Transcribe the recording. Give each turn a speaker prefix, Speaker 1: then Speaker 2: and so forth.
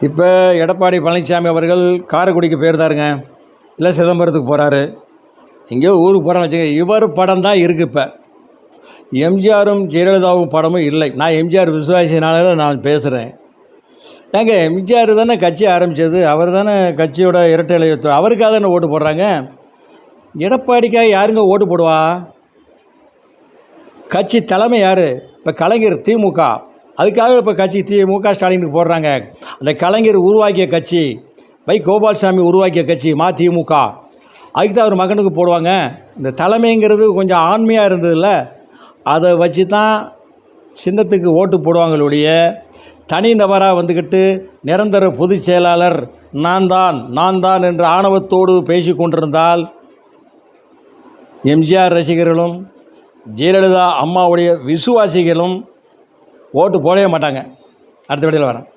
Speaker 1: இப்போ எடப்பாடி பழனிசாமி அவர்கள் காரைக்குடிக்கு போயிருந்தாருங்க, இல்லை சிதம்பரத்துக்கு போகிறாரு, எங்கேயோ ஊருக்கு போகிறான்னு வச்சுக்க. இவர் படம் தான் இருக்குது. இப்போ எம்ஜிஆரும் ஜெயலலிதாவும் படமும் இல்லை. நான் எம்ஜிஆர் விசுவாசினால தான் நான் பேசுகிறேன். ஏங்க, எம்ஜிஆர் தானே கட்சி ஆரம்பித்தது, அவர் தானே கட்சியோட இரட்டை இலை. அவருக்காக தானே ஓட்டு போடுறாங்க. எடப்பாடிக்காக யாருங்க ஓட்டு போடுவா? கட்சி தலைமை யார்? இப்போ கலைஞர் திமுக, அதுக்காக இப்போ கட்சி முக ஸ்டாலினுக்கு போடுறாங்க. அந்த கலைஞர் உருவாக்கிய கட்சி, வை கோபால்சாமி உருவாக்கிய கட்சி மதிமுக, அதுக்கு தான் அவர் மகனுக்கு போடுவாங்க. இந்த தலைமைங்கிறது கொஞ்சம் ஆண்மையாக இருந்ததில்ல, அதை வச்சு தான் சின்னத்துக்கு ஓட்டு போடுவாங்களுடைய தனி நபராக வந்துக்கிட்டு நிரந்தர பொதுச் செயலாளர் நான் தான் என்ற ஆணவத்தோடு பேசி கொண்டிருந்தால் எம்ஜிஆர் ரசிகர்களும் ஜெயலலிதா அம்மாவுடைய விசுவாசிகளும் ஓட்டு போடவே மாட்டாங்க. அடுத்த வீடியோவில் வரேன்.